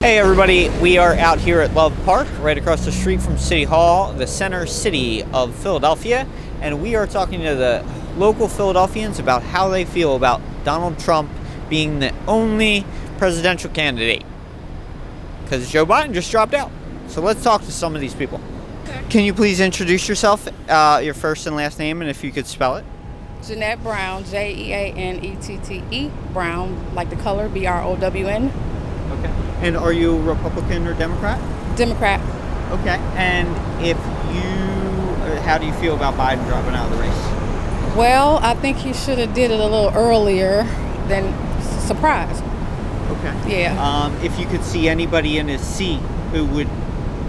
Hey everybody, we are out here at Love Park, right across the street from City Hall, the center city of Philadelphia, and we are talking to the local Philadelphians about how they feel about Donald Trump being the only presidential candidate. Because Joe Biden just dropped out. So let's talk to some of these people. Can you please introduce yourself, your first and last name, and if you could spell it? Jeanette Brown, Jeannette, Brown, like the color, Brown. Okay. And are you a Republican or Democrat? Democrat. Okay. And how do you feel about Biden dropping out of the race? Well, I think he should have did it a little earlier than surprise. Okay. Yeah. If you could see anybody in his seat, who would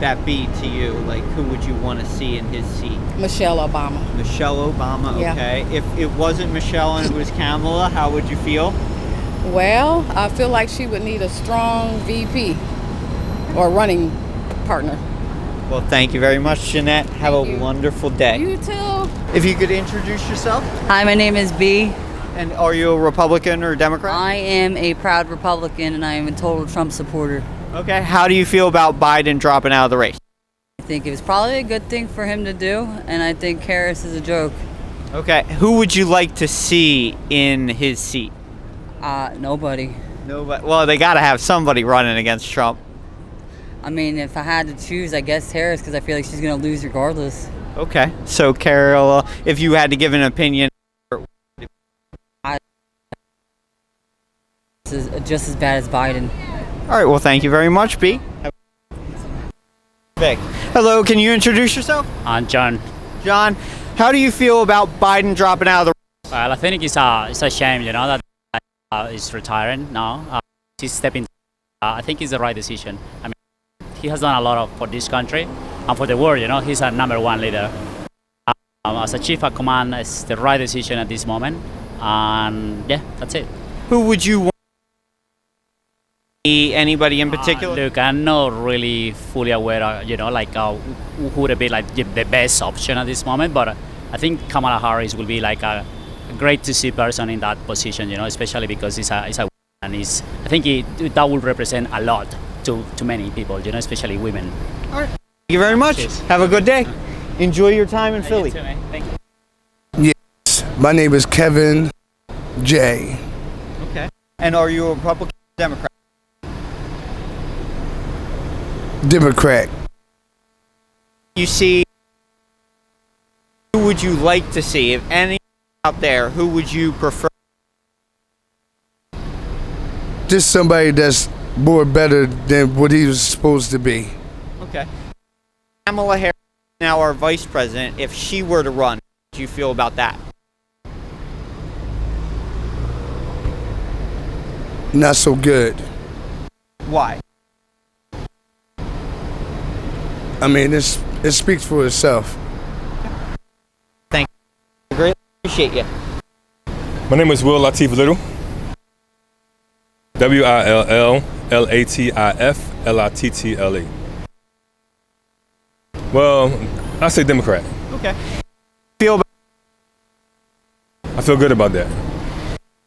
that be to you? Like, who would you want to see in his seat? Michelle Obama. Michelle Obama, okay. Yeah. If it wasn't Michelle and it was Kamala, how would you feel? Well, I feel like she would need a strong VP or running partner. Well, thank you very much, Jeanette. Have a wonderful day. You too. If you could introduce yourself. Hi, my name is B. And are you a Republican or Democrat? I am a proud Republican and I am a total Trump supporter. Okay. How do you feel about Biden dropping out of the race? I think it was probably a good thing for him to do, and I think Harris is a joke. Okay. Who would you like to see in his seat? Nobody. Nobody. Well, they got to have somebody running against Trump. I mean, if I had to choose, I guess Harris, because I feel like she's going to lose regardless. Okay. So, Carol, if you had to give an opinion. This is just as bad as Biden. All right. Well, thank you very much, B. Hello. Can you introduce yourself? I'm John. John, how do you feel about Biden dropping out of the race? Well, I think it's a shame, that he's retiring now. He's stepping. I think it's the right decision. I mean, he has done a lot for this country and for the world. He's a number one leader. As a chief of command, it's the right decision at this moment. And yeah, that's it. Who would you want? Anybody in particular? Look, I'm not really fully aware of, who would be like the best option at this moment. But I think Kamala Harris will be like a great to see person in that position, especially because he's a and I think that will represent a lot to many people, especially women. All right. Thank you very much. Cheers. Have a good day. Enjoy your time in Philly. Thank you. Yes, my name is Kevin J. Okay. And are you a Republican or Democrat? Democrat. You see, who would you like to see? If any out there, who would you prefer? Just somebody that's more better than what he was supposed to be. Okay. Kamala Harris is now our vice president. If she were to run, how do you feel about that? Not so good. Why? I mean, it speaks for itself. Thank you. Greatly appreciate you. My name is Will Latif Little. WILLLATIFLITTLE. Well, I say Democrat. Okay. I feel good about that.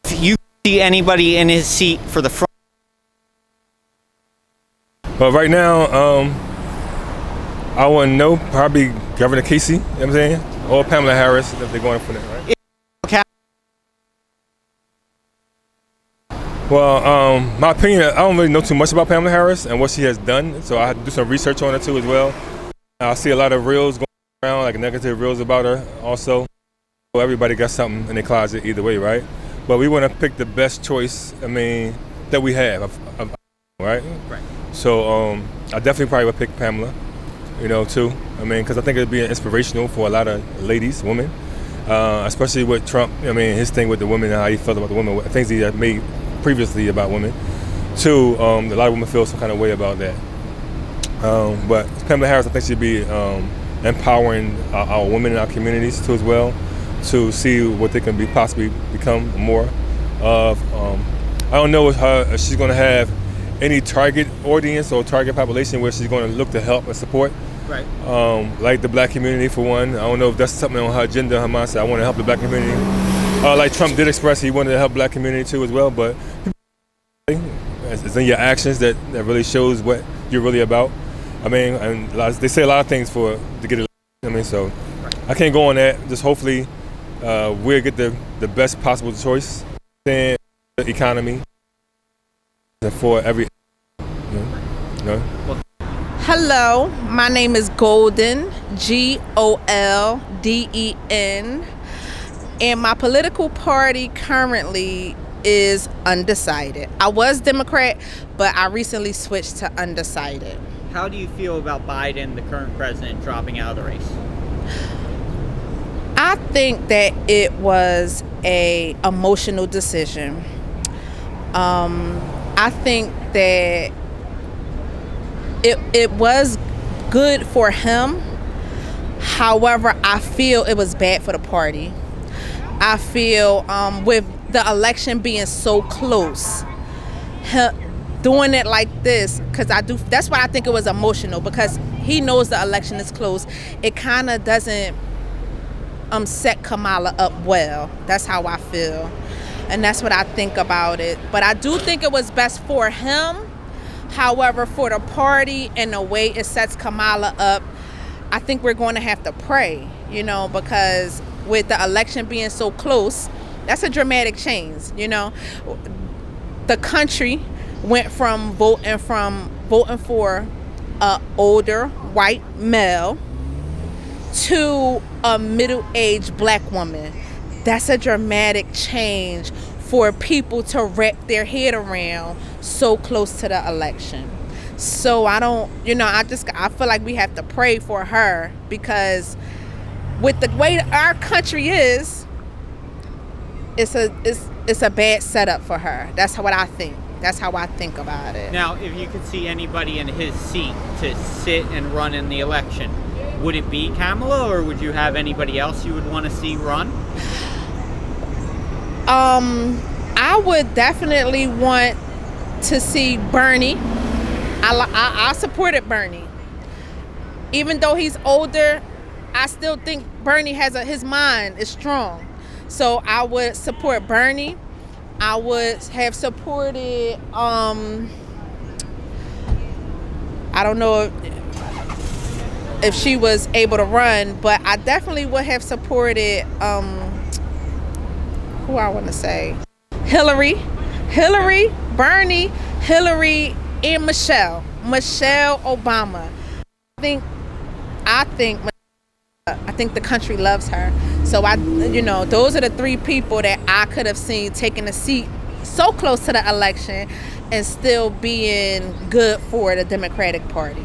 If you see anybody in his seat for the front. But right now, I want to know probably Governor Casey, you know what I'm saying? Or Pamela Harris, if they're going for that, right? Okay. Well, my opinion, I don't really know too much about Pamela Harris and what she has done, so I had to do some research on her too as well. I see a lot of reels going around, like negative reels about her also. So everybody got something in their closet either way, right? But we want to pick the best choice, that we have, right? Right. So I definitely probably would pick Pamela, too. Because I think it'd be inspirational for a lot of ladies, women, especially with Trump. His thing with the women and how he felt about the women, things he had made previously about women. Too, a lot of women feel some kind of way about that. But Pamela Harris, I think she'd be empowering our women in our communities too as well, to see what they can possibly become more of. I don't know if she's going to have any target audience or target population where she's going to look to help and support. Right. Like the black community for one. I don't know if that's something on her agenda, her mindset. I want to help the black community. Like Trump did express he wanted to help black community too as well, but it's in your actions that really shows what you're really about. I mean, and they say a lot of things to get elected. I mean, so I can't go on that. Just hopefully we'll get the best possible choice in the economy for every. Hello, my name is Golden, Golden, and my political party currently is undecided. I was Democrat, but I recently switched to undecided. How do you feel about Biden, the current president, dropping out of the race? I think that it was a emotional decision. I think that it was good for him. However, I feel it was bad for the party. I feel with the election being so close, doing it like this, that's why I think it was emotional, because he knows the election is close. It kind of doesn't set Kamala up well. That's how I feel. And that's what I think about it. But I do think it was best for him. However, for the party and the way it sets Kamala up, I think we're going to have to pray, because with the election being so close, that's a dramatic change, The country went from voting for an older white male to a middle-aged black woman. That's a dramatic change for people to wrap their head around so close to the election. So I feel like we have to pray for her, because with the way our country is, it's a bad setup for her. That's what I think. That's how I think about it. Now, if you could see anybody in his seat to sit and run in the election, would it be Kamala, or would you have anybody else you would want to see run? I would definitely want to see Bernie. I supported Bernie. Even though he's older, I still think Bernie his mind is strong. So I would support Bernie. I would have supported, I don't know if she was able to run, but I definitely would have supported, who I want to say? Hillary, Bernie, Hillary, and Michelle Obama. I think the country loves her. So those are the three people that I could have seen taking a seat so close to the election and still being good for the Democratic Party.